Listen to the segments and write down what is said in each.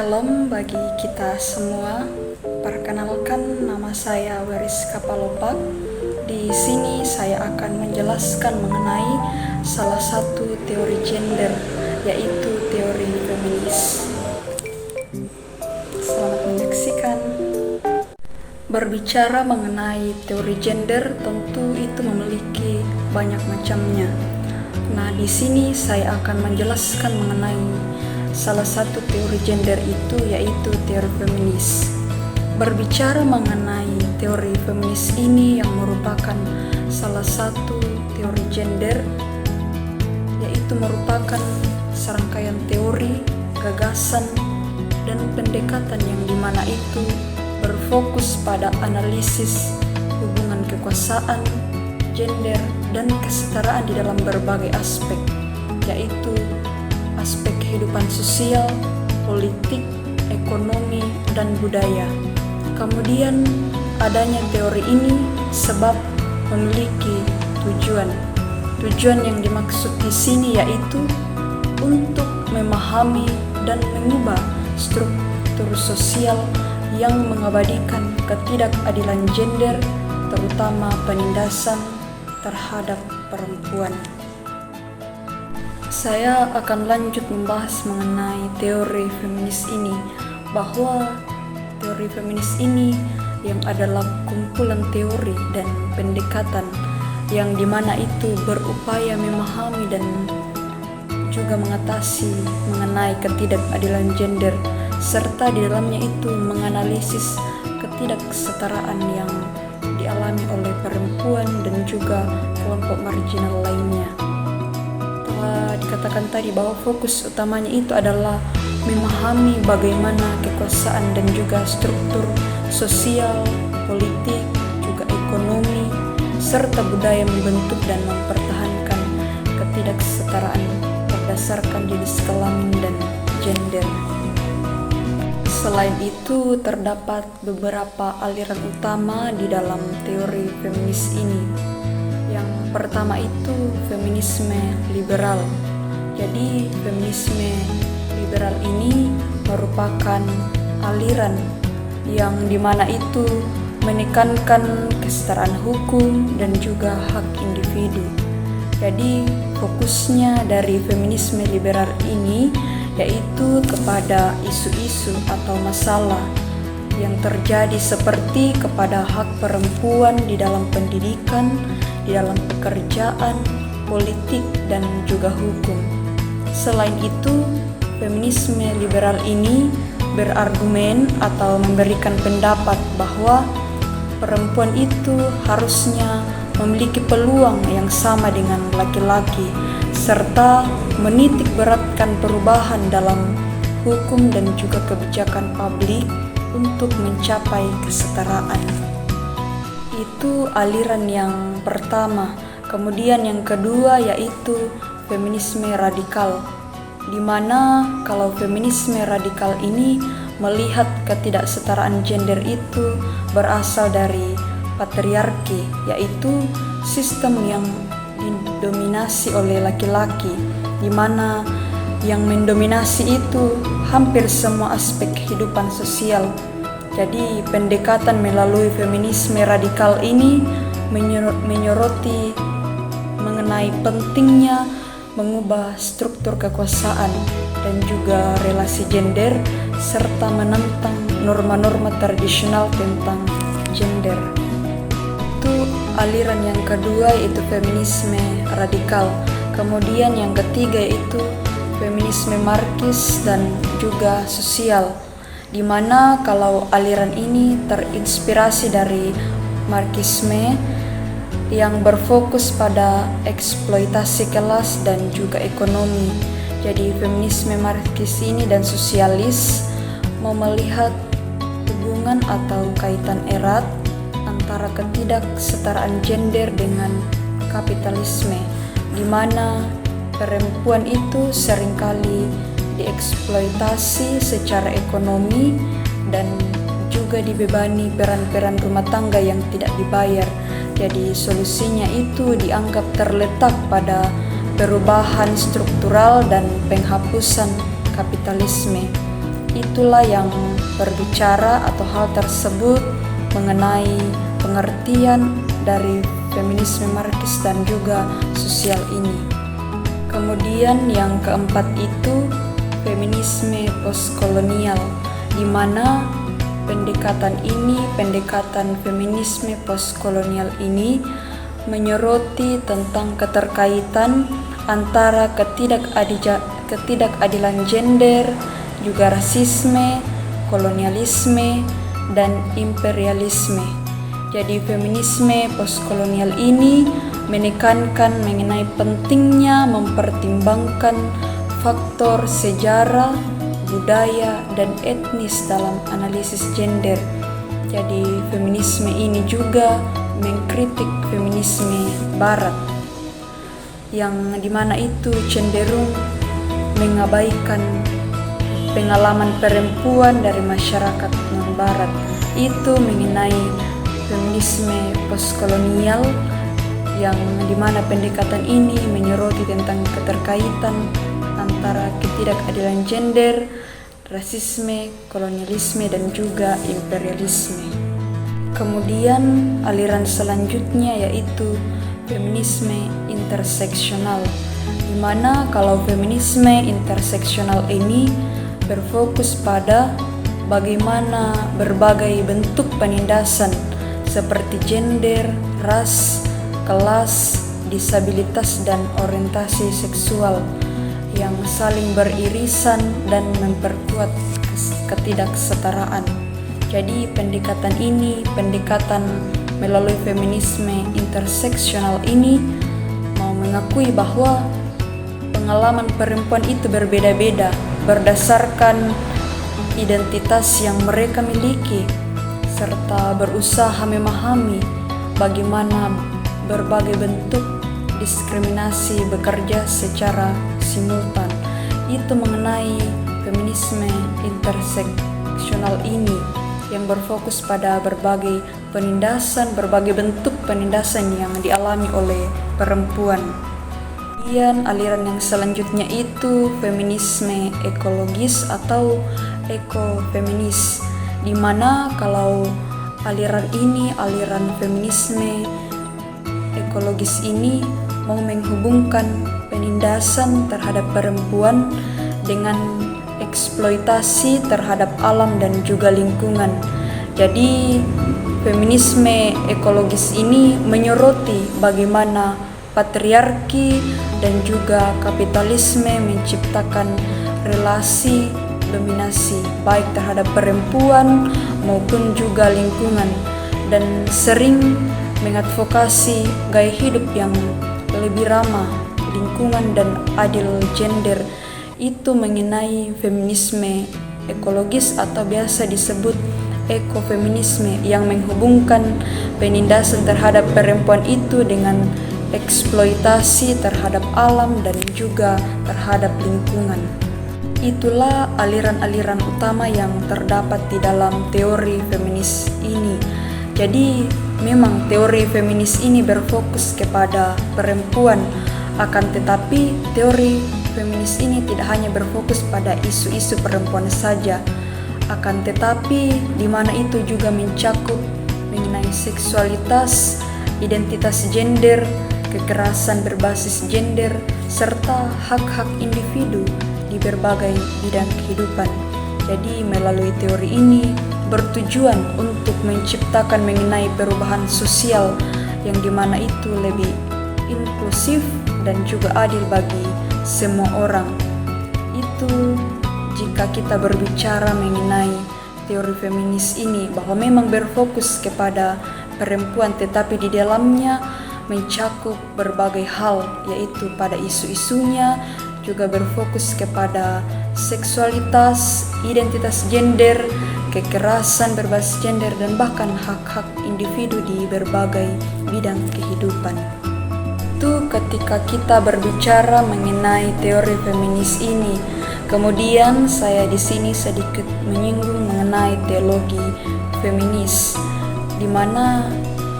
Shalom bagi kita semua. Perkenalkan, nama saya Weris Kapalopak. Di sini saya akan menjelaskan mengenai salah satu teori gender, yaitu teori feminis. Selamat menyaksikan. Berbicara mengenai teori gender, tentu itu memiliki banyak macamnya. Nah, di sini saya akan menjelaskan mengenai salah satu teori gender itu, yaitu teori feminis. Berbicara mengenai teori feminis ini yang merupakan salah satu teori gender, yaitu merupakan serangkaian teori, gagasan, dan pendekatan yang dimana itu berfokus pada analisis hubungan kekuasaan, gender, dan kesetaraan di dalam berbagai aspek, yaitu aspek kehidupan sosial, politik, ekonomi, dan budaya. Kemudian adanya teori ini sebab memiliki tujuan. Tujuan yang dimaksud di sini yaitu untuk memahami dan mengubah struktur sosial yang mengabadikan ketidakadilan gender, terutama penindasan terhadap perempuan. Saya akan lanjut membahas mengenai teori feminis ini, bahwa teori feminis ini yang adalah kumpulan teori dan pendekatan yang dimana itu berupaya memahami dan juga mengatasi mengenai ketidakadilan gender, serta di dalamnya itu menganalisis ketidaksetaraan yang dialami oleh perempuan dan juga kelompok marginal lainnya. Dikatakan tadi bahwa fokus utamanya itu adalah memahami bagaimana kekuasaan dan juga struktur sosial, politik, juga ekonomi, serta budaya membentuk dan mempertahankan ketidaksetaraan berdasarkan jenis kelamin dan gender. Selain itu, terdapat beberapa aliran utama di dalam teori feminis ini. Yang pertama itu feminisme liberal. Jadi feminisme liberal ini merupakan aliran yang dimana itu menekankan kesetaraan hukum dan juga hak individu. Jadi fokusnya dari feminisme liberal ini yaitu kepada isu-isu atau masalah yang terjadi seperti kepada hak perempuan di dalam pendidikan, di dalam pekerjaan, politik, dan juga hukum. Selain itu, feminisme liberal ini berargumen atau memberikan pendapat bahwa perempuan itu harusnya memiliki peluang yang sama dengan laki-laki, serta menitik beratkan perubahan dalam hukum dan juga kebijakan publik untuk mencapai kesetaraan. Itu aliran yang pertama. Kemudian yang kedua yaitu feminisme radikal, di mana kalau feminisme radikal ini melihat ketidaksetaraan gender itu berasal dari patriarki, yaitu sistem yang didominasi oleh laki-laki, di mana yang mendominasi itu hampir semua aspek kehidupan sosial. Jadi pendekatan melalui feminisme radikal ini menyoroti mengenai pentingnya mengubah struktur kekuasaan dan juga relasi gender, serta menentang norma-norma tradisional tentang gender. Itu aliran yang kedua, yaitu feminisme radikal. Kemudian yang ketiga yaitu feminisme marxis dan juga sosial, di mana kalau aliran ini terinspirasi dari marxisme yang berfokus pada eksploitasi kelas dan juga ekonomi. Jadi feminisme marxis ini dan sosialis mau melihat hubungan atau kaitan erat antara ketidaksetaraan gender dengan kapitalisme, di mana perempuan itu seringkali dieksploitasi secara ekonomi dan juga dibebani peran-peran rumah tangga yang tidak dibayar. Jadi solusinya itu dianggap terletak pada perubahan struktural dan penghapusan kapitalisme. itulah yang berbicara atau hal tersebut mengenai pengertian dari feminisme Marxis dan juga sosial ini. Kemudian yang keempat itu feminisme postkolonial, di mana pendekatan feminisme postkolonial ini menyoroti tentang keterkaitan antara ketidakadilan gender, juga rasisme, kolonialisme, dan imperialisme. Jadi feminisme postkolonial ini menekankan mengenai pentingnya mempertimbangkan faktor sejarah, budaya, dan etnis dalam analisis gender. Jadi feminisme ini juga mengkritik feminisme barat yang dimana itu cenderung mengabaikan pengalaman perempuan dari masyarakat non-barat. Itu mengenai feminisme postkolonial yang dimana pendekatan ini menyoroti tentang keterkaitan antara ketidakadilan gender, rasisme, kolonialisme, dan juga imperialisme. Kemudian aliran selanjutnya yaitu feminisme interseksional, di mana kalau feminisme interseksional ini berfokus pada bagaimana berbagai bentuk penindasan seperti gender, ras, kelas, disabilitas, dan orientasi seksual yang saling beririsan dan memperkuat ketidaksetaraan. Jadi pendekatan melalui feminisme interseksional ini mau mengakui bahwa pengalaman perempuan itu berbeda-beda berdasarkan identitas yang mereka miliki, serta berusaha memahami bagaimana berbagai bentuk diskriminasi bekerja secara simultan. Itu mengenai feminisme interseksional ini yang berfokus pada berbagai bentuk penindasan yang dialami oleh perempuan. Kemudian aliran yang selanjutnya itu feminisme ekologis atau ekofeminis, di mana kalau aliran feminisme ekologis ini mau menghubungkan penindasan terhadap perempuan dengan eksploitasi terhadap alam dan juga lingkungan. Jadi feminisme ekologis ini menyoroti bagaimana patriarki dan juga kapitalisme menciptakan relasi dominasi baik terhadap perempuan maupun juga lingkungan, dan sering mengadvokasi gaya hidup yang lebih ramah lingkungan dan adil gender. Itu mengenai feminisme ekologis atau biasa disebut ekofeminisme yang menghubungkan penindasan terhadap perempuan itu dengan eksploitasi terhadap alam dan juga terhadap lingkungan. Itulah aliran-aliran utama yang terdapat di dalam teori feminis ini. Jadi memang teori feminis ini berfokus kepada perempuan, akan tetapi teori feminis ini tidak hanya berfokus pada isu-isu perempuan saja, akan tetapi di mana itu juga mencakup mengenai seksualitas, identitas gender, kekerasan berbasis gender, serta hak-hak individu di berbagai bidang kehidupan. Jadi melalui teori ini bertujuan untuk menciptakan mengenai perubahan sosial yang dimana itu lebih inklusif dan juga adil bagi semua orang. Itu jika kita berbicara mengenai teori feminis ini, bahwa memang berfokus kepada perempuan tetapi di dalamnya mencakup berbagai hal, yaitu pada isu-isunya juga berfokus kepada seksualitas, identitas gender, kekerasan berbasis gender, dan bahkan hak-hak individu di berbagai bidang kehidupan. Itu ketika kita berbicara mengenai teori feminis ini. Kemudian saya di sini sedikit menyinggung mengenai teologi feminis, di mana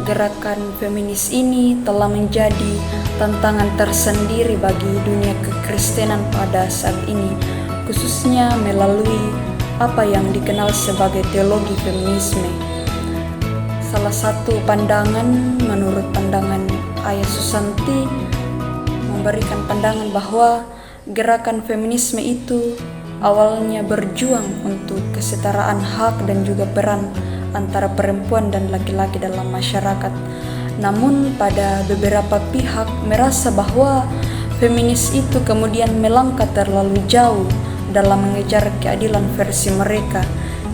gerakan feminis ini telah menjadi tantangan tersendiri bagi dunia kekristenan pada saat ini, khususnya melalui apa yang dikenal sebagai teologi feminisme. Salah satu pandangan menurut pandangan Ayah Susanti memberikan pandangan bahwa gerakan feminisme itu awalnya berjuang untuk kesetaraan hak dan juga peran antara perempuan dan laki-laki dalam masyarakat. Namun pada beberapa pihak merasa bahwa feminis itu kemudian melangkah terlalu jauh dalam mengejar keadilan versi mereka.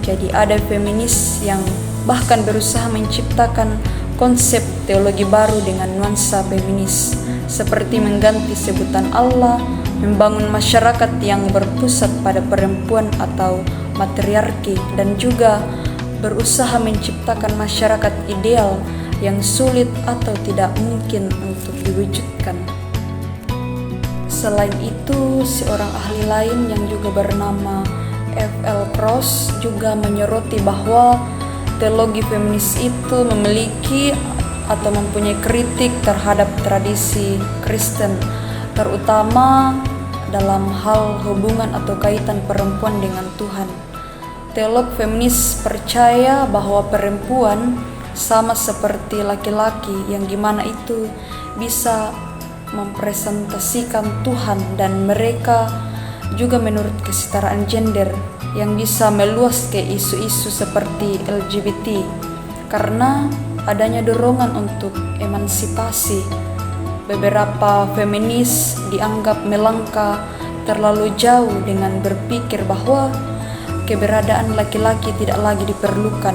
Jadi ada feminis yang bahkan berusaha menciptakan konsep teologi baru dengan nuansa feminis, seperti mengganti sebutan Allah, membangun masyarakat yang berpusat pada perempuan atau matriarki, dan juga berusaha menciptakan masyarakat ideal yang sulit atau tidak mungkin untuk diwujudkan. Selain itu, seorang ahli lain yang juga bernama F.L. Krauss juga menyoroti bahwa teologi feminis itu memiliki atau mempunyai kritik terhadap tradisi Kristen, terutama dalam hal hubungan atau kaitan perempuan dengan Tuhan. Teolog feminis percaya bahwa perempuan sama seperti laki-laki yang dimana itu bisa mempresentasikan Tuhan, dan mereka juga menurut kesetaraan gender yang bisa meluas ke isu-isu seperti LGBT karena adanya dorongan untuk emansipasi. Beberapa feminis dianggap melangkah terlalu jauh dengan berpikir bahwa keberadaan laki-laki tidak lagi diperlukan.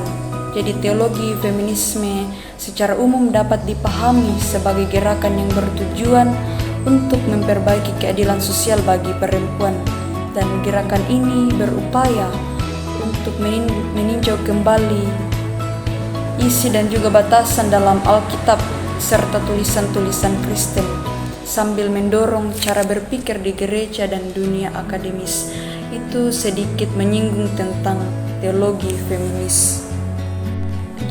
Jadi teologi feminisme secara umum dapat dipahami sebagai gerakan yang bertujuan untuk memperbaiki keadilan sosial bagi perempuan, dan gerakan ini berupaya untuk meninjau kembali isi dan juga batasan dalam Alkitab serta tulisan-tulisan Kristen, sambil mendorong cara berpikir di gereja dan dunia akademis. Itu sedikit menyinggung tentang teologi feminis.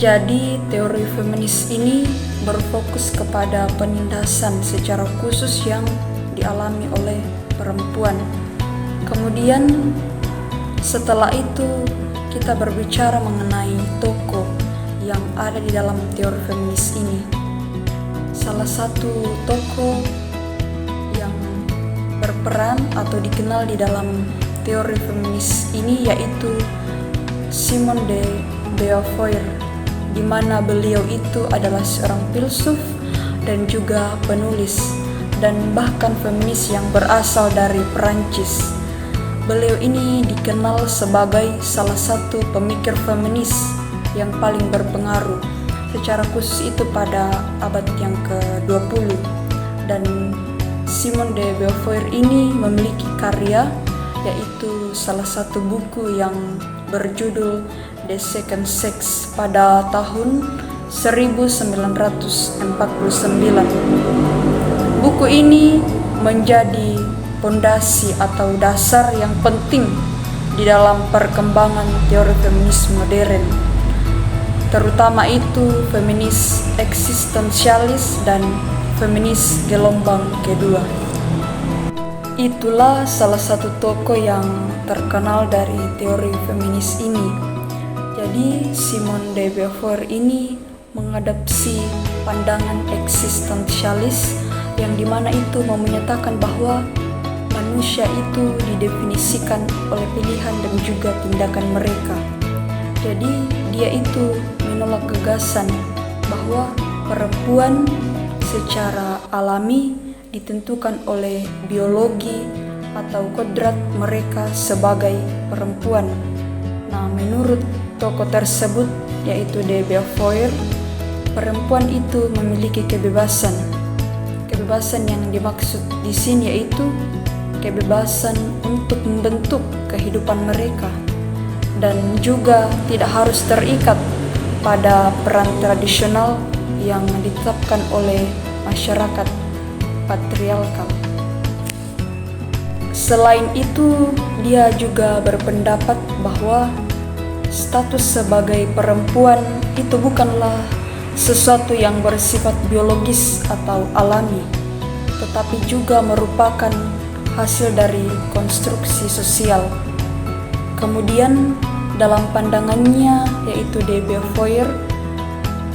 Jadi teori feminis ini berfokus kepada penindasan secara khusus yang dialami oleh perempuan. Kemudian setelah itu kita berbicara mengenai tokoh yang ada di dalam teori feminis ini. Salah satu tokoh yang berperan atau dikenal di dalam teori feminis ini yaitu Simone de Beauvoir, di mana beliau itu adalah seorang filsuf dan juga penulis dan bahkan feminis yang berasal dari Perancis. Beliau ini dikenal sebagai salah satu pemikir feminis yang paling berpengaruh, secara khusus itu pada abad yang ke-20. Dan Simone de Beauvoir ini memiliki karya, yaitu salah satu buku yang berjudul The Second Sex pada tahun 1949. Buku ini menjadi fondasi atau dasar yang penting di dalam perkembangan teori feminis modern, terutama itu feminis eksistensialis dan feminis gelombang kedua. Itulah salah satu tokoh yang terkenal dari teori feminis ini. Jadi Simone de Beauvoir ini mengadopsi pandangan eksistensialis yang dimana itu mau menyatakan bahwa manusia itu didefinisikan oleh pilihan dan juga tindakan mereka. Jadi dia itu menolak gagasan bahwa perempuan secara alami ditentukan oleh biologi atau kodrat mereka sebagai perempuan. Nah, menurut tokoh tersebut yaitu de Beauvoir, perempuan itu memiliki kebebasan. Kebebasan yang dimaksud di sini yaitu kebebasan untuk membentuk kehidupan mereka dan juga tidak harus terikat pada peran tradisional yang ditetapkan oleh masyarakat patriarkal. Selain itu, dia juga berpendapat bahwa status sebagai perempuan itu bukanlah sesuatu yang bersifat biologis atau alami, tetapi juga merupakan hasil dari konstruksi sosial. Kemudian dalam pandangannya, yaitu De Beauvoir,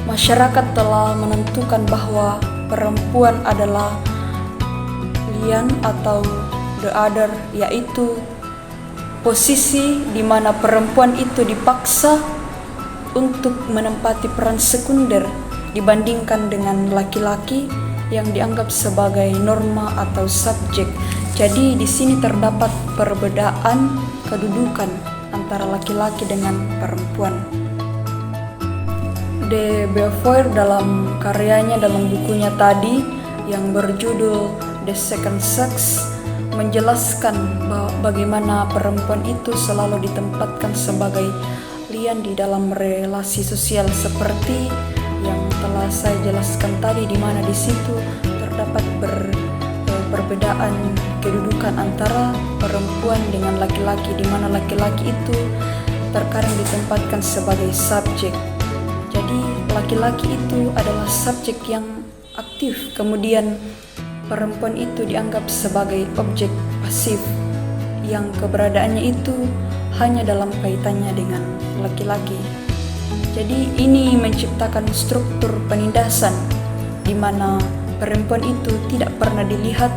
masyarakat telah menentukan bahwa perempuan adalah lian atau the other, yaitu posisi di mana perempuan itu dipaksa untuk menempati peran sekunder dibandingkan dengan laki-laki yang dianggap sebagai norma atau subjek. Jadi di sini terdapat perbedaan kedudukan antara laki-laki dengan perempuan. De Beauvoir dalam karyanya, dalam bukunya tadi yang berjudul The Second Sex, menjelaskan bagaimana perempuan itu selalu ditempatkan sebagai lian di dalam relasi sosial seperti yang telah saya jelaskan tadi, di mana di situ terdapat perbedaan kedudukan antara perempuan dengan laki-laki, di mana laki-laki itu terkadang ditempatkan sebagai subjek. Jadi laki-laki itu adalah subjek yang aktif, kemudian perempuan itu dianggap sebagai objek pasif yang keberadaannya itu hanya dalam kaitannya dengan laki-laki. Jadi ini menciptakan struktur penindasan di mana perempuan itu tidak pernah dilihat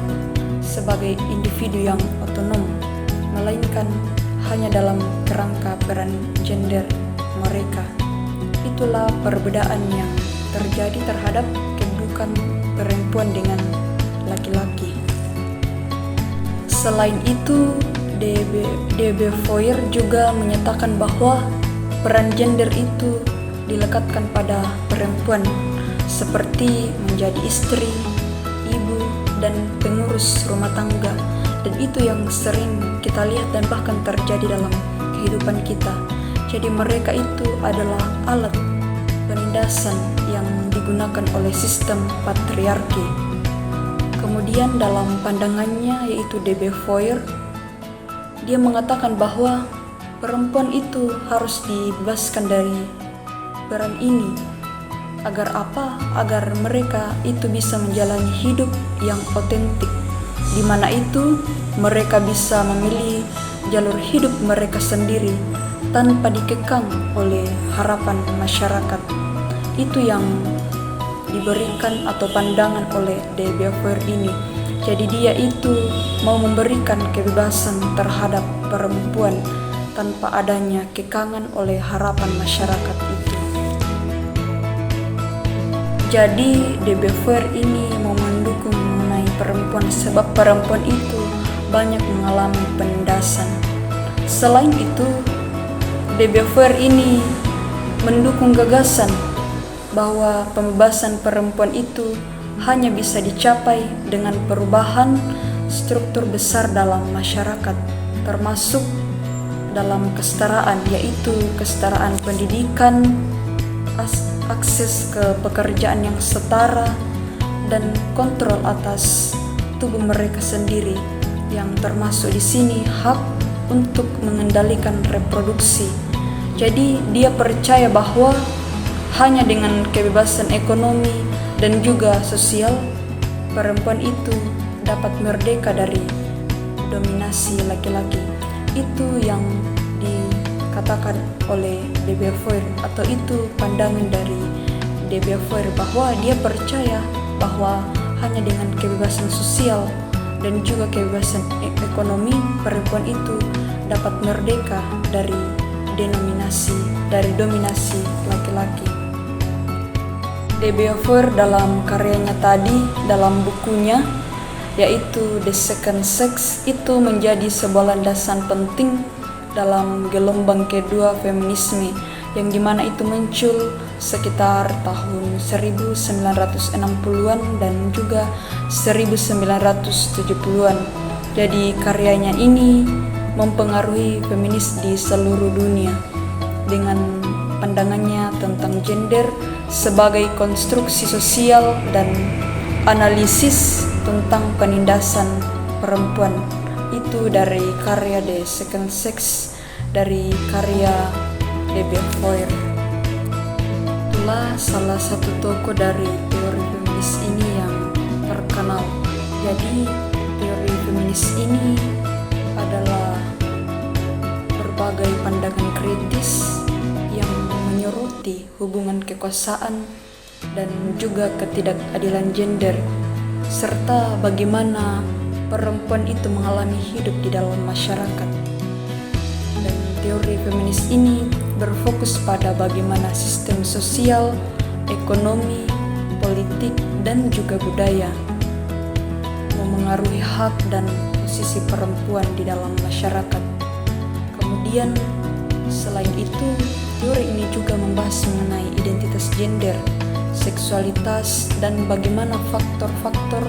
sebagai individu yang otonom, melainkan hanya dalam kerangka peran gender mereka. Itulah perbedaan yang terjadi terhadap kedudukan perempuan dengan laki-laki. Selain itu, De Beauvoir juga menyatakan bahwa peran gender itu dilekatkan pada perempuan, seperti menjadi istri, ibu, dan pengurus rumah tangga. Dan itu yang sering kita lihat dan bahkan terjadi dalam kehidupan kita. Jadi mereka itu adalah alat penindasan yang digunakan oleh sistem patriarki. Kemudian dalam pandangannya, yaitu De Beauvoir, dia mengatakan bahwa perempuan itu harus dibebaskan dari peran ini. Agar apa? Agar mereka itu bisa menjalani hidup yang otentik, di mana itu mereka bisa memilih jalur hidup mereka sendiri tanpa dikekang oleh harapan masyarakat. Itu yang diberikan atau pandangan oleh De Beauvoir ini. Jadi dia itu mau memberikan kebebasan terhadap perempuan tanpa adanya kekangan oleh harapan masyarakat itu. Jadi De Beauvoir ini mau mendukung mengenai perempuan sebab perempuan itu banyak mengalami penindasan. Selain itu, De Beauvoir ini mendukung gagasan bahwa pembebasan perempuan itu hanya bisa dicapai dengan perubahan struktur besar dalam masyarakat, termasuk dalam kesetaraan, yaitu kesetaraan pendidikan, akses ke pekerjaan yang setara, dan kontrol atas tubuh mereka sendiri, yang termasuk di sini hak untuk mengendalikan reproduksi. Jadi dia percaya bahwa hanya dengan kebebasan ekonomi dan juga sosial, perempuan itu dapat merdeka dari dominasi laki-laki. Itu yang dikatakan oleh De Beauvoir, atau itu pandangan dari De Beauvoir, bahwa dia percaya bahwa hanya dengan kebebasan sosial dan juga kebebasan ekonomi, perempuan itu dapat merdeka dari dominasi laki-laki. De Beauvoir dalam karyanya tadi, dalam bukunya yaitu The Second Sex, itu menjadi sebuah landasan penting dalam gelombang kedua feminisme, yang dimana itu muncul sekitar tahun 1960-an dan juga 1970-an. Jadi karyanya ini mempengaruhi feminis di seluruh dunia dengan pandangannya tentang gender sebagai konstruksi sosial dan analisis tentang penindasan perempuan. Itu dari karya The Second Sex, dari karya De Beauvoir. Itulah salah satu tokoh dari teori feminis ini yang terkenal. Jadi teori feminis ini adalah berbagai seperti hubungan kekuasaan dan juga ketidakadilan gender, serta bagaimana perempuan itu mengalami hidup di dalam masyarakat. Dan teori feminis ini berfokus pada bagaimana sistem sosial, ekonomi, politik, dan juga budaya memengaruhi hak dan posisi perempuan di dalam masyarakat. Kemudian, selain itu, teori ini juga membahas mengenai identitas gender, seksualitas, dan bagaimana faktor-faktor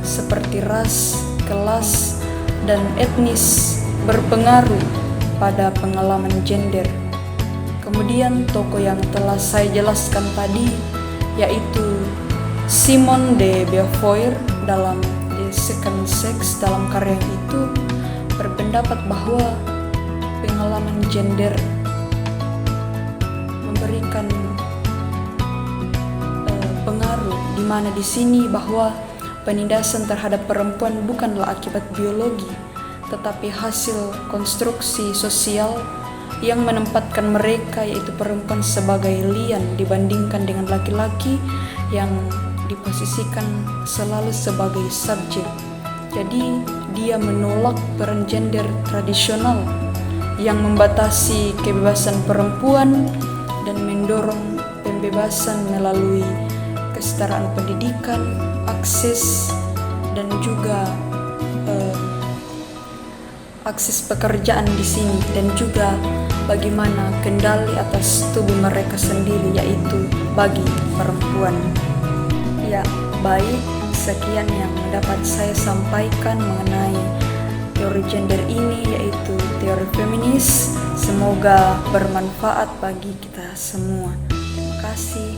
seperti ras, kelas, dan etnis berpengaruh pada pengalaman gender. Kemudian tokoh yang telah saya jelaskan tadi, yaitu Simone de Beauvoir dalam The Second Sex, dalam karya itu berpendapat bahwa pengalaman gender memberikan pengaruh, di mana di sini bahwa penindasan terhadap perempuan bukanlah akibat biologi, tetapi hasil konstruksi sosial yang menempatkan mereka, yaitu perempuan, sebagai lian dibandingkan dengan laki-laki yang diposisikan selalu sebagai subjek. Jadi dia menolak peran gender tradisional yang membatasi kebebasan perempuan dan mendorong pembebasan melalui kesetaraan pendidikan, akses, dan juga akses pekerjaan di sini, dan juga bagaimana kendali atas tubuh mereka sendiri, yaitu bagi perempuan. Ya, baik, sekian yang dapat saya sampaikan mengenai teori gender ini, yaitu teori feminis. Semoga bermanfaat bagi kita semua. Terima kasih.